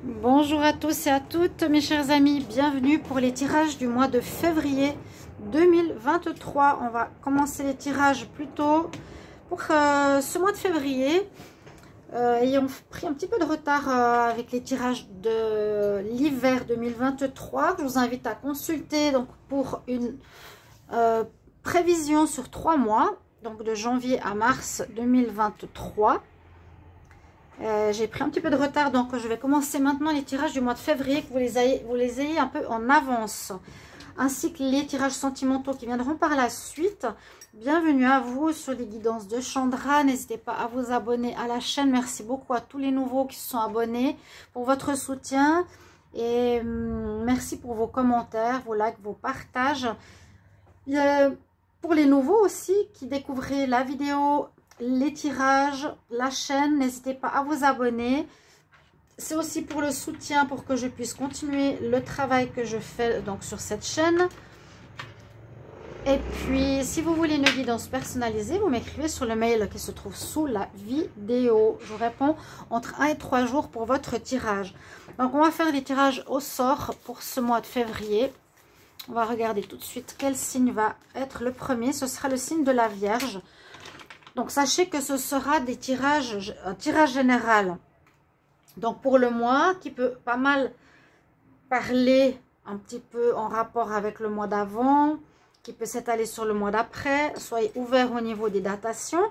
Bonjour à tous et à toutes mes chers amis, bienvenue pour les tirages du mois de février 2023. On va commencer les tirages plus tôt pour ce mois de février. Ayant pris un petit peu de retard avec les tirages de l'hiver 2023, je vous invite à consulter donc pour une prévision sur 3 mois, donc de janvier à mars 2023. J'ai pris un petit peu de retard, donc je vais commencer maintenant les tirages du mois de février, que vous les ayez un peu en avance, ainsi que les tirages sentimentaux qui viendront par la suite. Bienvenue à vous sur les guidances de Chandra. N'hésitez pas à vous abonner à la chaîne. Merci beaucoup à tous les nouveaux qui se sont abonnés pour votre soutien, et merci pour vos commentaires, vos likes, vos partages. Pour les nouveaux aussi qui découvrent la vidéo, les tirages, la chaîne, n'hésitez pas à vous abonner. C'est aussi pour le soutien, pour que je puisse continuer le travail que je fais donc sur cette chaîne. Et puis si vous voulez une guidance personnalisée, vous m'écrivez sur le mail qui se trouve sous la vidéo. Je vous réponds entre 1 et 3 jours pour votre tirage. Donc on va faire les tirages au sort pour ce mois de février. On va regarder tout de suite quel signe va être le premier. Ce sera le signe de la Vierge. Donc, sachez que ce sera un tirage général. Donc, pour le mois, qui peut pas mal parler un petit peu en rapport avec le mois d'avant, qui peut s'étaler sur le mois d'après. Soyez ouverts au niveau des datations.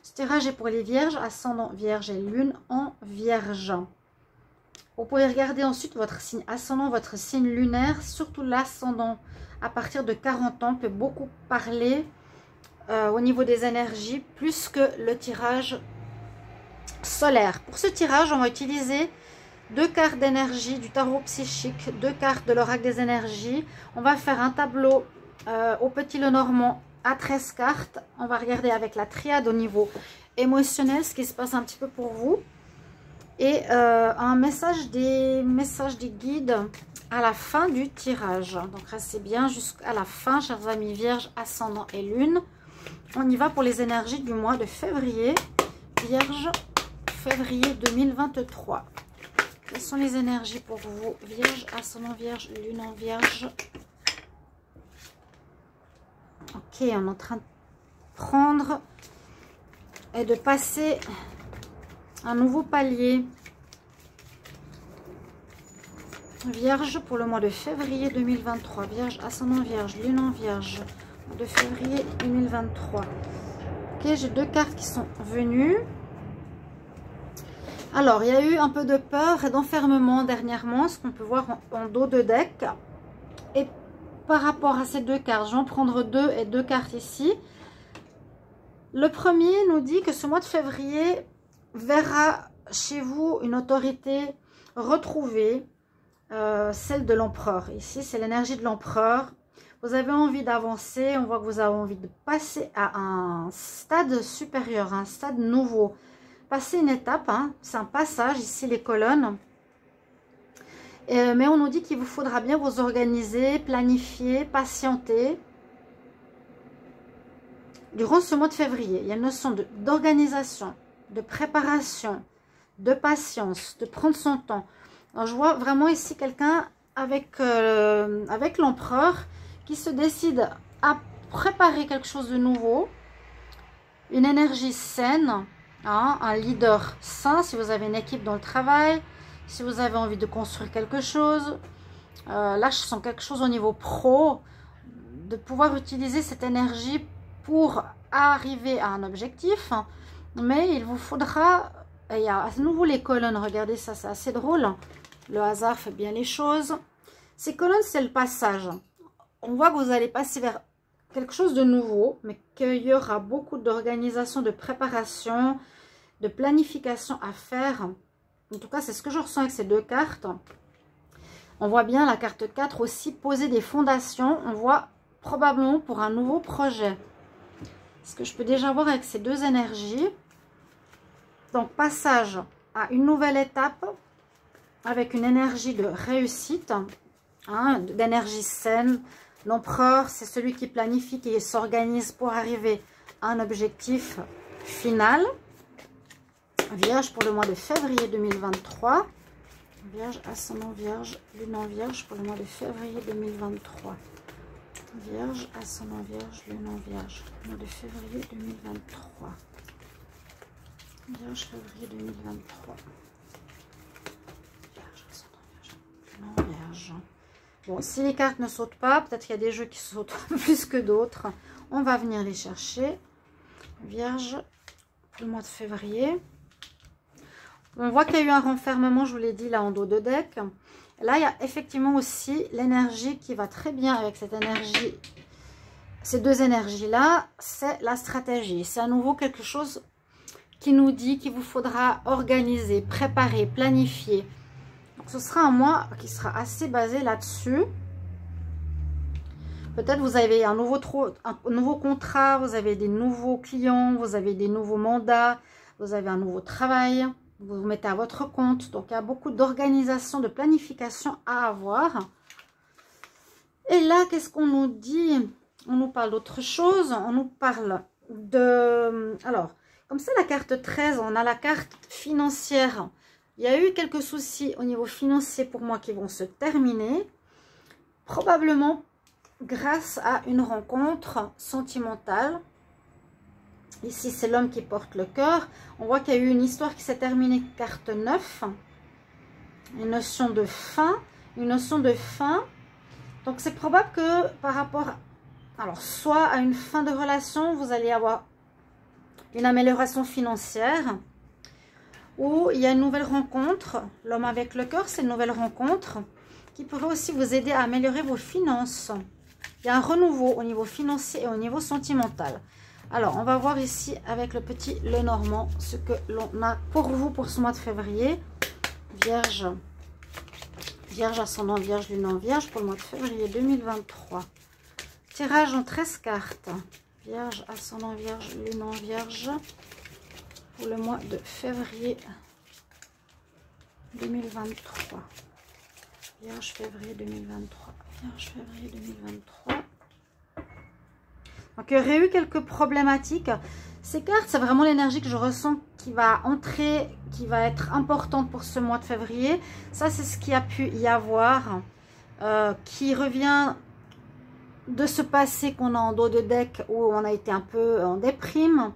Ce tirage est pour les Vierges, ascendant Vierge et Lune en Vierge. Vous pouvez regarder ensuite votre signe ascendant, votre signe lunaire, surtout l'ascendant. À partir de 40 ans, peut beaucoup parler au niveau des énergies, plus que le tirage solaire. Pour ce tirage, on va utiliser 2 cartes d'énergie du tarot psychique, 2 cartes de l'oracle des énergies. On va faire un tableau au petit Lenormand à 13 cartes. On va regarder avec la triade au niveau émotionnel ce qui se passe un petit peu pour vous. Et un message des guides à la fin du tirage. Donc restez bien jusqu'à la fin, chers amis Vierge, ascendant et Lune. On y va pour les énergies du mois de février. Vierge, février 2023. Quelles sont les énergies pour vous? Vierge, ascendant Vierge, Lune en Vierge. Ok, on est en train de prendre et de passer un nouveau palier. Vierge pour le mois de février 2023. Vierge, ascendant Vierge, Lune en Vierge. De février 2023. Ok, j'ai 2 cartes qui sont venues. Alors, il y a eu un peu de peur et d'enfermement dernièrement, ce qu'on peut voir en dos de deck. Et par rapport à ces 2 cartes, je vais en prendre 2 et 2 cartes ici. Le premier nous dit que ce mois de février verra chez vous une autorité retrouvée, celle de l'empereur. Ici, c'est l'énergie de l'empereur. Vous avez envie d'avancer, on voit que vous avez envie de passer à un stade supérieur, un stade nouveau. Passer une étape, hein, c'est un passage, ici les colonnes. Mais on nous dit qu'il vous faudra bien vous organiser, planifier, patienter. Durant ce mois de février, il y a une notion d'organisation, de préparation, de patience, de prendre son temps. Alors, je vois vraiment ici quelqu'un avec l'empereur qui se décide à préparer quelque chose de nouveau, une énergie saine, hein, un leader sain, si vous avez une équipe dans le travail, si vous avez envie de construire quelque chose. Là, je sens quelque chose au niveau pro, de pouvoir utiliser cette énergie pour arriver à un objectif, mais il vous faudra, il y a à nouveau les colonnes, regardez ça, c'est assez drôle, le hasard fait bien les choses. Ces colonnes, c'est le passage. On voit que vous allez passer vers quelque chose de nouveau, mais qu'il y aura beaucoup d'organisation, de préparation, de planification à faire. En tout cas, c'est ce que je ressens avec ces 2 cartes. On voit bien la carte 4 aussi, poser des fondations. On voit probablement pour un nouveau projet. Ce que je peux déjà voir avec ces 2 énergies. Donc, passage à une nouvelle étape avec une énergie de réussite, hein, d'énergie saine. L'empereur, c'est celui qui planifie, qui s'organise pour arriver à un objectif final. Vierge pour le mois de février 2023. Vierge, ascendant Vierge, lune en Vierge pour le mois de février 2023. Vierge, ascendant Vierge, lune en Vierge, mois de février 2023. Vierge, février 2023. Vierge, ascendant Vierge, lune en Vierge. Bon, si les cartes ne sautent pas, peut-être qu'il y a des jeux qui sautent plus que d'autres. On va venir les chercher. Vierge, pour le mois de février. On voit qu'il y a eu un renfermement, je vous l'ai dit, là en dos de deck. Là, il y a effectivement aussi l'énergie qui va très bien avec cette énergie. Ces deux énergies-là, c'est la stratégie. C'est à nouveau quelque chose qui nous dit qu'il vous faudra organiser, préparer, planifier. Donc, ce sera un mois qui sera assez basé là-dessus. Peut-être vous avez un nouveau contrat, vous avez des nouveaux clients, vous avez des nouveaux mandats, vous avez un nouveau travail. Vous vous mettez à votre compte. Donc, il y a beaucoup d'organisation, de planification à avoir. Et là, qu'est-ce qu'on nous dit? On nous parle d'autre chose. On nous parle de... Alors, comme ça, la carte 13, on a la carte financière. Il y a eu quelques soucis au niveau financier pour moi qui vont se terminer. Probablement grâce à une rencontre sentimentale. Ici, c'est l'homme qui porte le cœur. On voit qu'il y a eu une histoire qui s'est terminée, carte 9. Une notion de fin. Une notion de fin. Donc, c'est probable que par rapport, alors, soit à une fin de relation, vous allez avoir une amélioration financière. Ou il y a une nouvelle rencontre. L'homme avec le cœur, c'est une nouvelle rencontre qui pourrait aussi vous aider à améliorer vos finances. Il y a un renouveau au niveau financier et au niveau sentimental. Alors, on va voir ici avec le petit Lenormand ce que l'on a pour vous pour ce mois de février. Vierge, Vierge, ascendant Vierge, lune en Vierge pour le mois de février 2023. Tirage en 13 cartes. Vierge, ascendant Vierge, lune en Vierge pour le mois de février 2023. Vierge, février 2023. Vierge, février 2023. Donc, il y aurait eu quelques problématiques. Ces cartes, c'est vraiment l'énergie que je ressens qui va entrer, qui va être importante pour ce mois de février. Ça, c'est ce qui a pu y avoir, qui revient de ce passé qu'on a en dos de deck où on a été un peu en déprime.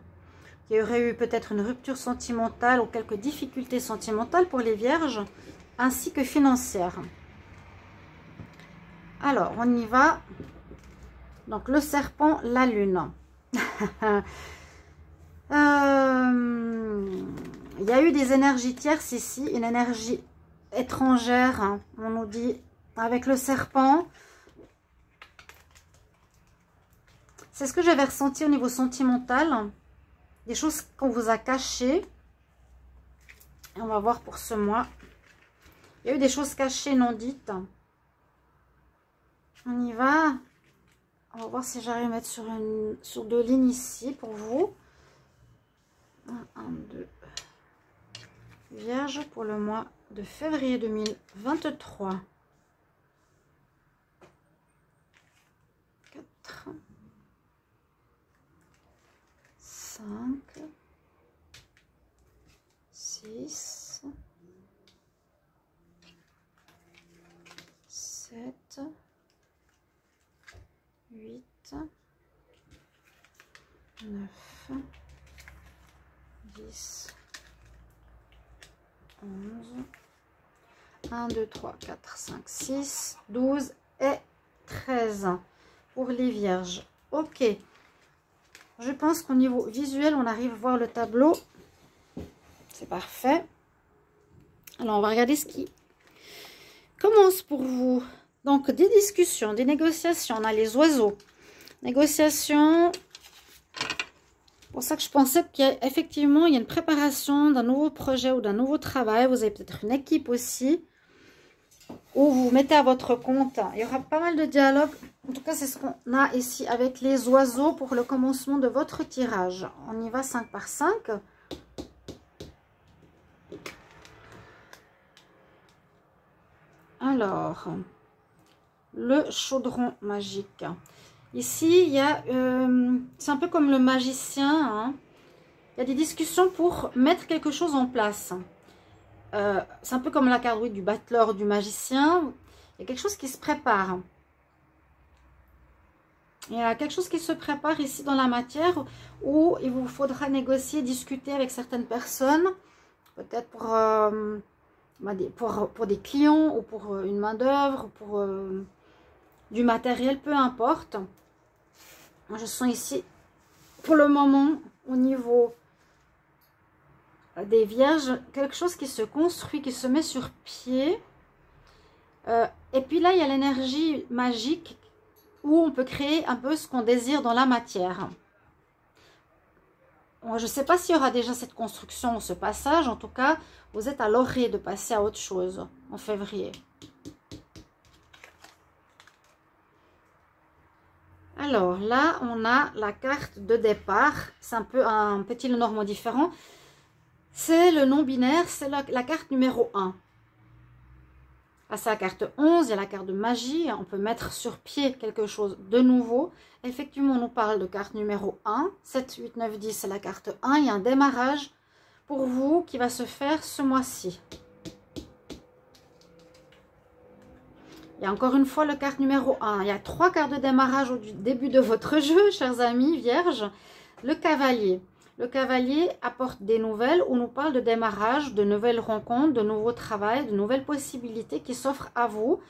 Il y aurait eu peut-être une rupture sentimentale ou quelques difficultés sentimentales pour les vierges, ainsi que financières. Alors, on y va. Donc, le serpent, la lune. Il y a eu des énergies tierces ici, une énergie étrangère, hein, on nous dit, avec le serpent. C'est ce que j'avais ressenti au niveau sentimental. Des choses qu'on vous a cachées. Et on va voir pour ce mois. Il y a eu des choses cachées, non dites. On y va. On va voir si j'arrive à mettre sur deux lignes ici pour vous. 1, 2. Vierge pour le mois de février 2023. 4. 5. 6. 7. 8, 9, 10, 11, 1, 2, 3, 4, 5, 6, 12 et 13 pour les vierges. Ok, je pense qu'au niveau visuel, on arrive à voir le tableau. C'est parfait. Alors, on va regarder ce qui commence pour vous. Donc, des discussions, des négociations. On a les oiseaux. Négociations. C'est pour ça que je pensais qu'effectivement, il y a une préparation d'un nouveau projet ou d'un nouveau travail. Vous avez peut-être une équipe aussi. Ou vous vous mettez à votre compte. Il y aura pas mal de dialogues. En tout cas, c'est ce qu'on a ici avec les oiseaux pour le commencement de votre tirage. On y va 5 par 5. Alors... le chaudron magique. Ici, il y a, c'est un peu comme le magicien. Hein. Il y a des discussions pour mettre quelque chose en place. c'est un peu comme la carte, oui, du battleur, du magicien. Il y a quelque chose qui se prépare. Il y a quelque chose qui se prépare ici dans la matière où il vous faudra négocier, discuter avec certaines personnes, peut-être pour des clients ou pour une main-d'œuvre, pour du matériel, peu importe. Je sens ici, pour le moment, au niveau des vierges, quelque chose qui se construit, qui se met sur pied. Et puis là, il y a l'énergie magique où on peut créer un peu ce qu'on désire dans la matière. Je ne sais pas s'il y aura déjà cette construction, ce passage. En tout cas, vous êtes à l'orée de passer à autre chose en février. Alors là, on a la carte de départ. C'est un peu un petit Lenormand différent. C'est le non-binaire, c'est la carte numéro 1. Là, c'est la carte 11, il y a la carte de magie. On peut mettre sur pied quelque chose de nouveau. Effectivement, on nous parle de carte numéro 1. 7, 8, 9, 10, c'est la carte 1. Il y a un démarrage pour vous qui va se faire ce mois-ci. Il y a encore une fois le carte numéro 1. Il y a 3 cartes de démarrage au début de votre jeu, chers amis vierges. Le cavalier. Le cavalier apporte des nouvelles où on nous parle de démarrage, de nouvelles rencontres, de nouveaux travaux, de nouvelles possibilités qui s'offrent à vous.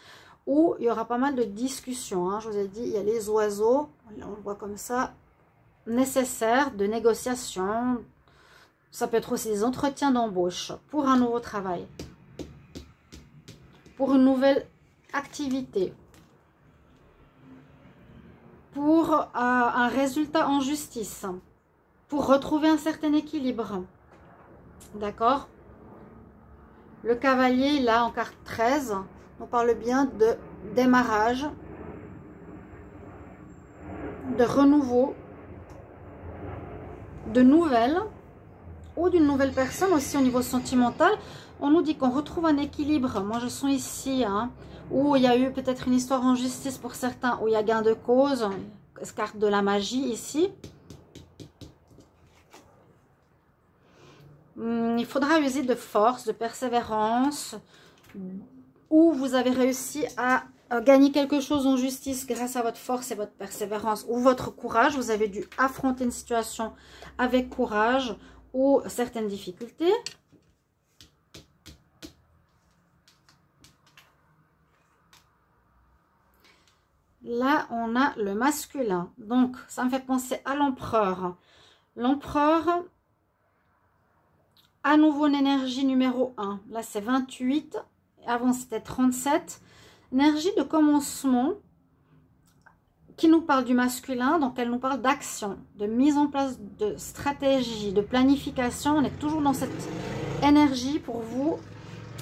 Où il y aura pas mal de discussions. Hein. Je vous ai dit, il y a les oiseaux, on le voit comme ça, nécessaires, de négociations. Ça peut être aussi des entretiens d'embauche pour un nouveau travail. Pour une nouvelle activité, pour un résultat en justice, pour retrouver un certain équilibre. D'accord? Le cavalier, là, en carte 13, on parle bien de démarrage, de renouveau, de nouvelles, ou d'une nouvelle personne aussi au niveau sentimental. On nous dit qu'on retrouve un équilibre. Moi, je sens ici, hein, où il y a eu peut-être une histoire en justice pour certains, où il y a gain de cause, carte de la magie ici. Il faudra user de force, de persévérance, où vous avez réussi à gagner quelque chose en justice grâce à votre force et votre persévérance, ou votre courage. Vous avez dû affronter une situation avec courage, ou certaines difficultés. Là, on a le masculin. Donc, ça me fait penser à l'empereur. L'empereur, à nouveau une énergie numéro 1. Là, c'est 28. Avant, c'était 37. Énergie de commencement qui nous parle du masculin. Donc, elle nous parle d'action, de mise en place de stratégie, de planification. On est toujours dans cette énergie pour vous,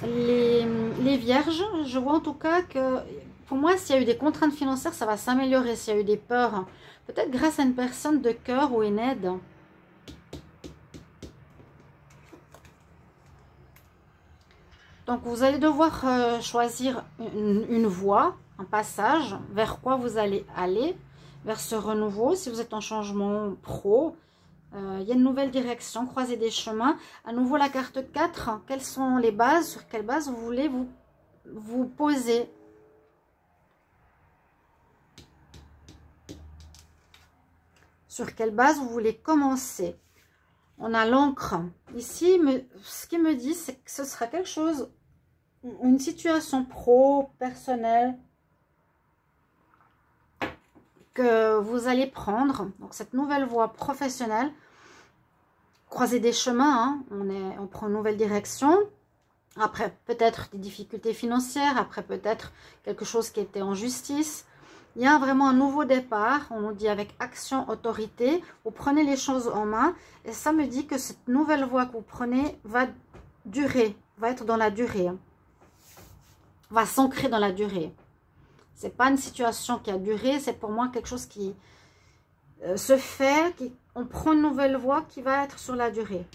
les vierges. Je vois en tout cas que... Pour moi, s'il y a eu des contraintes financières, ça va s'améliorer. S'il y a eu des peurs, peut-être grâce à une personne de cœur ou une aide. Donc, vous allez devoir choisir une voie, un passage, vers quoi vous allez aller, vers ce renouveau. Si vous êtes en changement pro, il y a une nouvelle direction, croiser des chemins. À nouveau, la carte 4, quelles sont les bases, sur quelles bases vous voulez vous poser? Sur quelle base vous voulez commencer? On a l'encre. Ici, ce qui me dit, c'est que ce sera quelque chose, une situation pro, personnelle, que vous allez prendre. Donc, cette nouvelle voie professionnelle, croiser des chemins, hein, on prend une nouvelle direction. Après, peut-être des difficultés financières. Après, peut-être quelque chose qui était en justice. Il y a vraiment un nouveau départ, on nous dit avec action, autorité, vous prenez les choses en main et ça me dit que cette nouvelle voie que vous prenez va durer, va être dans la durée, va s'ancrer dans la durée. Ce n'est pas une situation qui a duré, c'est pour moi quelque chose qui se fait, on prend une nouvelle voie qui va être sur la durée.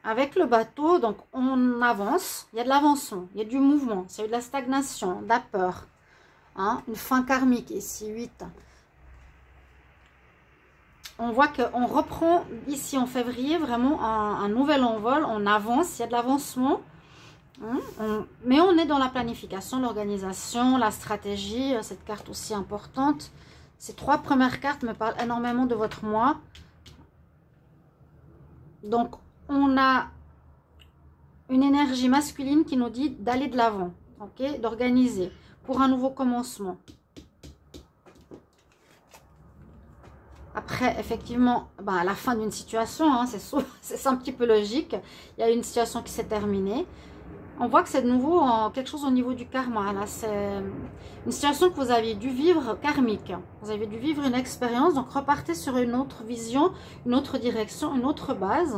Avec le bateau, donc on avance, il y a de l'avancement, il y a du mouvement, c'est de la stagnation, de la peur. Hein, une fin karmique ici, 8. on voit qu'on reprend ici en février vraiment un nouvel envol, on avance, il y a de l'avancement. Mais on est dans la planification, l'organisation, la stratégie, cette carte aussi importante. Ces 3 premières cartes me parlent énormément de votre mois. Donc, on a une énergie masculine qui nous dit d'aller de l'avant, ok, d'organiser pour un nouveau commencement. Après, effectivement, à la fin d'une situation, hein, c'est un petit peu logique, il y a une situation qui s'est terminée. On voit que c'est de nouveau quelque chose au niveau du karma. Là, c'est une situation que vous aviez dû vivre karmique. Vous avez dû vivre une expérience, donc repartez sur une autre vision, une autre direction, une autre base.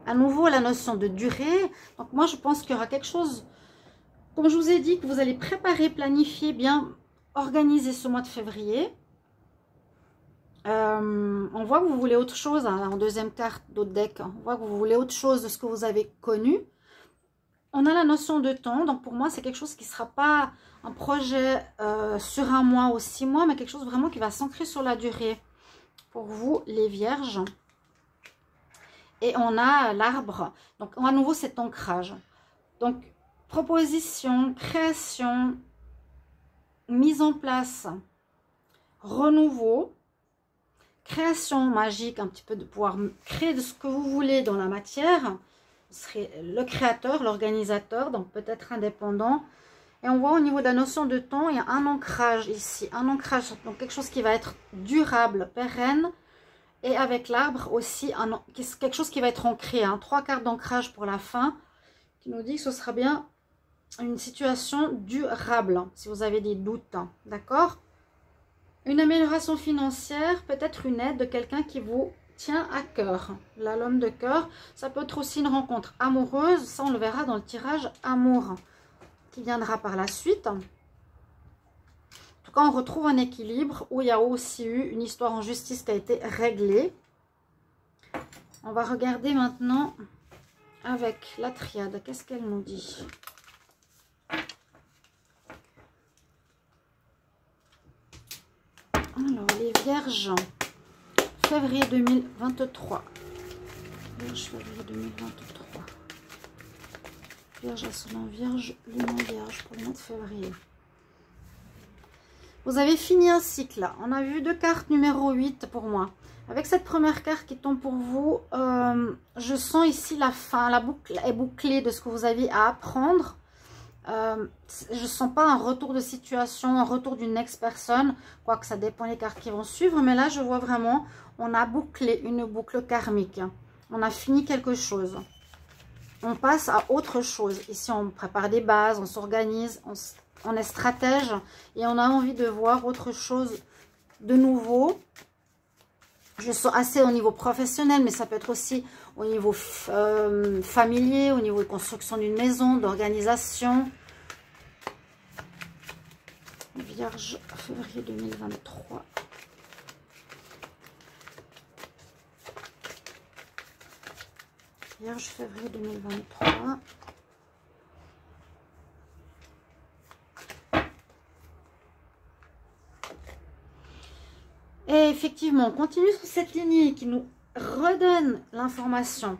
À nouveau, la notion de durée. Donc moi, je pense qu'il y aura quelque chose, comme je vous ai dit, que vous allez préparer, planifier, bien organiser ce mois de février. On voit que vous voulez autre chose, hein, en deuxième carte d'autres decks, on voit que vous voulez autre chose de ce que vous avez connu. On a la notion de temps, donc pour moi c'est quelque chose qui ne sera pas un projet sur un mois ou 6 mois, mais quelque chose vraiment qui va s'ancrer sur la durée pour vous les vierges. Et on a l'arbre, donc à nouveau cet ancrage. Donc proposition, création, mise en place, renouveau. Création magique, un petit peu de pouvoir créer de ce que vous voulez dans la matière. Vous serez le créateur, l'organisateur, donc peut-être indépendant. Et on voit au niveau de la notion de temps, il y a un ancrage ici. Un ancrage, donc quelque chose qui va être durable, pérenne. Et avec l'arbre aussi, quelque chose qui va être ancré. Hein. 3 cartes d'ancrage pour la fin, qui nous dit que ce sera bien une situation durable, si vous avez des doutes. Hein. D'accord ? Une amélioration financière, peut-être une aide de quelqu'un qui vous tient à cœur. Là, l'homme de cœur, ça peut être aussi une rencontre amoureuse. Ça, on le verra dans le tirage amour qui viendra par la suite. En tout cas, on retrouve un équilibre où il y a aussi eu une histoire en justice qui a été réglée. On va regarder maintenant avec la triade. Qu'est-ce qu'elle nous dit ? Alors, les vierges, février 2023. Vierge, février 2023. Vierge, ascendant vierge, lumière vierge pour le mois de février. Vous avez fini un cycle. On a vu 2 cartes numéro 8 pour moi. Avec cette première carte qui tombe pour vous, je sens ici la fin. La boucle est bouclée de ce que vous aviez à apprendre. Je ne sens pas un retour de situation, un retour d'une ex-personne, quoique ça dépend des cartes qui vont suivre, mais là je vois vraiment, on a bouclé une boucle karmique, on a fini quelque chose, on passe à autre chose. Ici on prépare des bases, on s'organise, on est stratège et on a envie de voir autre chose de nouveau. Je sens assez au niveau professionnel, mais ça peut être aussi au niveau familier, au niveau de construction d'une maison, d'organisation. Vierge, février 2023. Vierge, février 2023. Et effectivement, on continue sur cette lignée qui nous redonne l'information.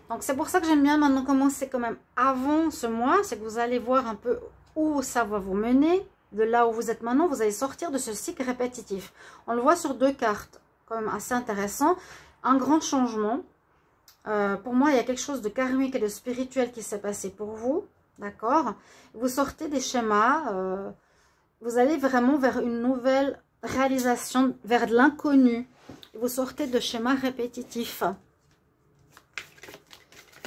Donc, c'est pour ça que j'aime bien maintenant commencer quand même avant ce mois. C'est que vous allez voir un peu où ça va vous mener. De là où vous êtes maintenant, vous allez sortir de ce cycle répétitif. On le voit sur 2 cartes, quand même assez intéressant. Un grand changement. Pour moi, il y a quelque chose de karmique et de spirituel qui s'est passé pour vous. D'accord? Vous sortez des schémas. Vous allez vraiment vers une nouvelle réalisation, vers de l'inconnu. Vous sortez de schémas répétitifs.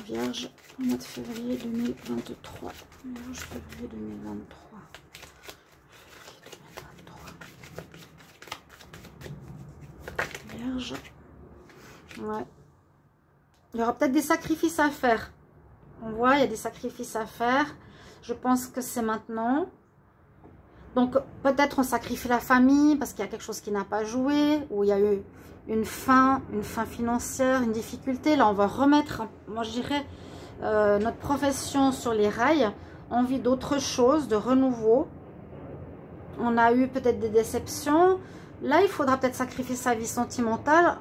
Vierge, au mois de février 2023. Vierge, février 2023. Vierge. Ouais. Il y aura peut-être des sacrifices à faire. On voit, il y a des sacrifices à faire. Je pense que c'est maintenant. Donc, peut-être on sacrifie la famille parce qu'il y a quelque chose qui n'a pas joué, ou il y a eu une fin financière, une difficulté. Là, on va remettre, moi je dirais, notre profession sur les rails, envie d'autre chose, de renouveau. on a eu peut-être des déceptions. Là, il faudra peut-être sacrifier sa vie sentimentale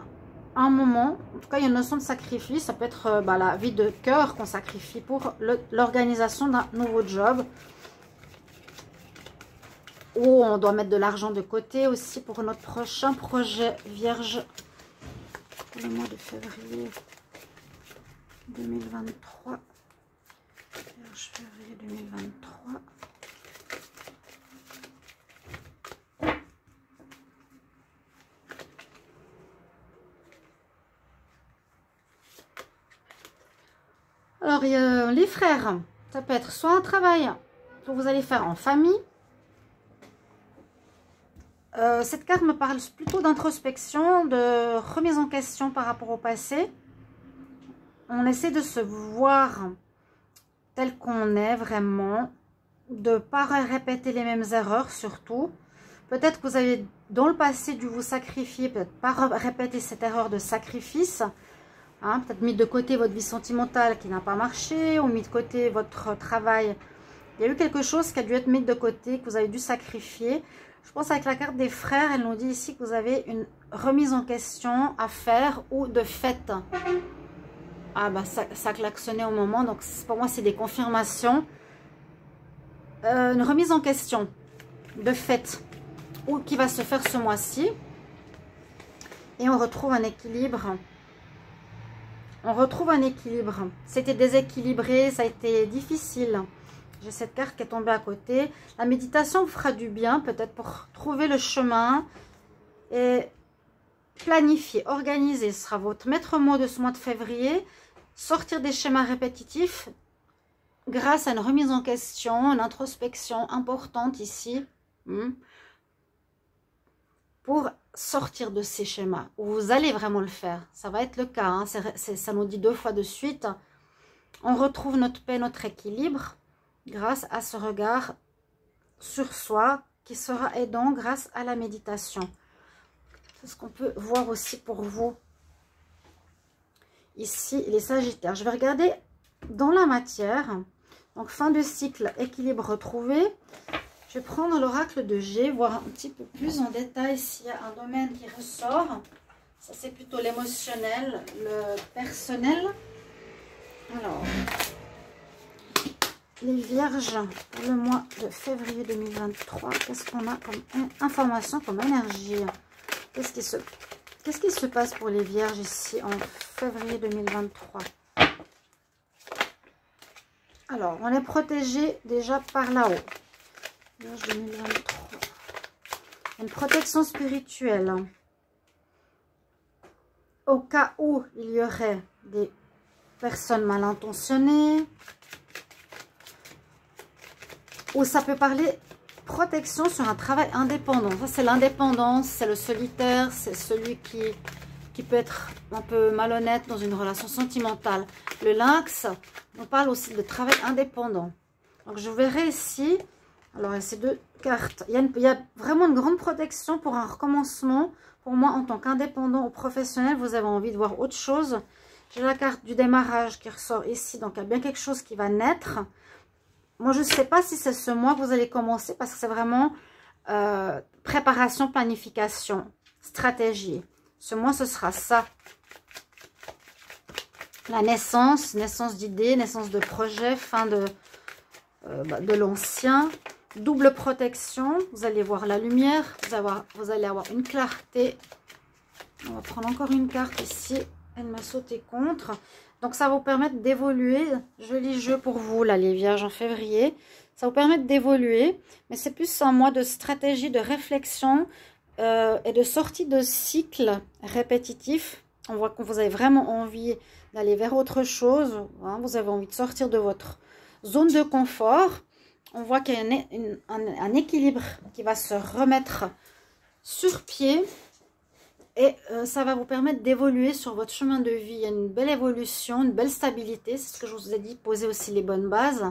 un moment. En tout cas, il y a une notion de sacrifice. Ça peut être la vie de cœur qu'on sacrifie pour l'organisation d'un nouveau job. Ou on doit mettre de l'argent de côté aussi pour notre prochain projet vierge. Pour le mois de février 2023. Vierge février 2023. Alors, les frères, ça peut être soit un travail que vous allez faire en famille. Cette carte me parle plutôt d'introspection, de remise en question par rapport au passé. On essaie de se voir tel qu'on est vraiment, de ne pas répéter les mêmes erreurs surtout. Peut-être que vous avez dans le passé dû vous sacrifier, peut-être pas répéter cette erreur de sacrifice. Hein, peut-être mis de côté votre vie sentimentale qui n'a pas marché, ou mis de côté votre travail. Il y a eu quelque chose qui a dû être mis de côté, que vous avez dû sacrifier. Je pense avec la carte des frères, elle nous dit ici que vous avez une remise en question à faire ou de fête. Ah bah ça klaxonnait au moment, donc pour moi c'est des confirmations. Une remise en question de fête ou qui va se faire ce mois-ci. Et on retrouve un équilibre. On retrouve un équilibre. C'était déséquilibré, ça a été difficile. J'ai cette carte qui est tombée à côté. La méditation vous fera du bien, peut-être pour trouver le chemin. Et planifier, organiser, ce sera votre maître mot de ce mois de février. Sortir des schémas répétitifs grâce à une remise en question, une introspection importante ici. Pour sortir de ces schémas. Vous allez vraiment le faire. Ça va être le cas. Hein. Ça nous dit 2 fois de suite. On retrouve notre paix, notre équilibre grâce à ce regard sur soi qui sera aidant grâce à la méditation. C'est ce qu'on peut voir aussi pour vous. Ici, les Sagittaires. Je vais regarder dans la matière. Donc, fin de cycle, équilibre retrouvé. Je vais prendre l'oracle de G, voir un petit peu plus en détail s'il y a un domaine qui ressort. Ça, c'est plutôt l'émotionnel, le personnel. Alors, les Vierges, pour le mois de février 2023, qu'est-ce qu'on a comme information, comme énergie? Qu'est-ce qui se passe pour les Vierges ici en février 2023? Alors, on est protégé déjà par là-haut. Vierge 2023. Une protection spirituelle. Au cas où il y aurait des personnes mal intentionnées. Ou ça peut parler protection sur un travail indépendant. Ça, c'est l'indépendance, c'est le solitaire, c'est celui qui peut être un peu malhonnête dans une relation sentimentale. Le lynx, on parle aussi de travail indépendant. Donc, je verrai ici, alors il y a ces 2 cartes. Il y a vraiment une grande protection pour un recommencement. Pour moi, en tant qu'indépendant ou professionnel, vous avez envie de voir autre chose. J'ai la carte du démarrage qui ressort ici, donc il y a bien quelque chose qui va naître. Moi, je ne sais pas si c'est ce mois que vous allez commencer parce que c'est vraiment préparation, planification, stratégie. Ce mois, ce sera ça. La naissance d'idées, naissance de projets, fin de l'ancien. Double protection. Vous allez voir la lumière. Vous allez avoir une clarté. On va prendre encore une carte ici. Elle m'a sauté contre. Donc, ça va vous permettre d'évoluer. Joli jeu pour vous, là, les Vierges, en février. Ça va vous permettre d'évoluer. Mais c'est plus un mois de stratégie, de réflexion et de sortie de cycles répétitifs. On voit que vous avez vraiment envie d'aller vers autre chose. Hein, vous avez envie de sortir de votre zone de confort. On voit qu'il y a un équilibre qui va se remettre sur pied. Et ça va vous permettre d'évoluer sur votre chemin de vie. Il y a une belle évolution, une belle stabilité. C'est ce que je vous ai dit, poser aussi les bonnes bases.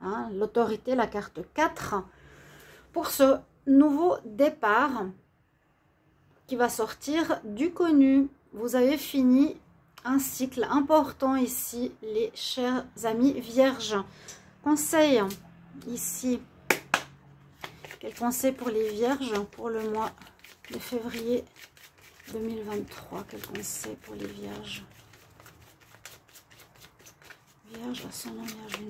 Hein, l'autorité, la carte 4. Pour ce nouveau départ qui va sortir du connu. Vous avez fini un cycle important ici, les chers amis vierges. Conseil ici. Quel conseil pour les vierges pour le mois de février 2023? Quel conseil pour les vierges? Vierge, ascendant vierge,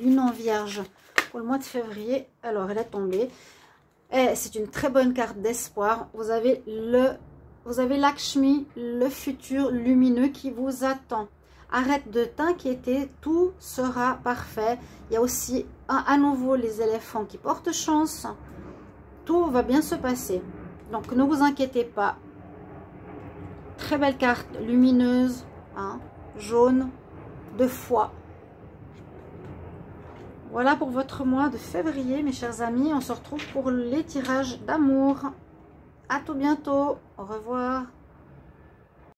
lune en vierge pour le mois de février. Alors, elle est tombée. Et c'est une très bonne carte d'espoir. Vous avez Lakshmi, le futur lumineux qui vous attend. Arrête de t'inquiéter, tout sera parfait. Il y a aussi à nouveau les éléphants qui portent chance. Tout va bien se passer. Donc ne vous inquiétez pas. Très belle carte lumineuse, hein, jaune, de foi. Voilà pour votre mois de février, mes chers amis. On se retrouve pour les tirages d'amour. À tout bientôt. Au revoir.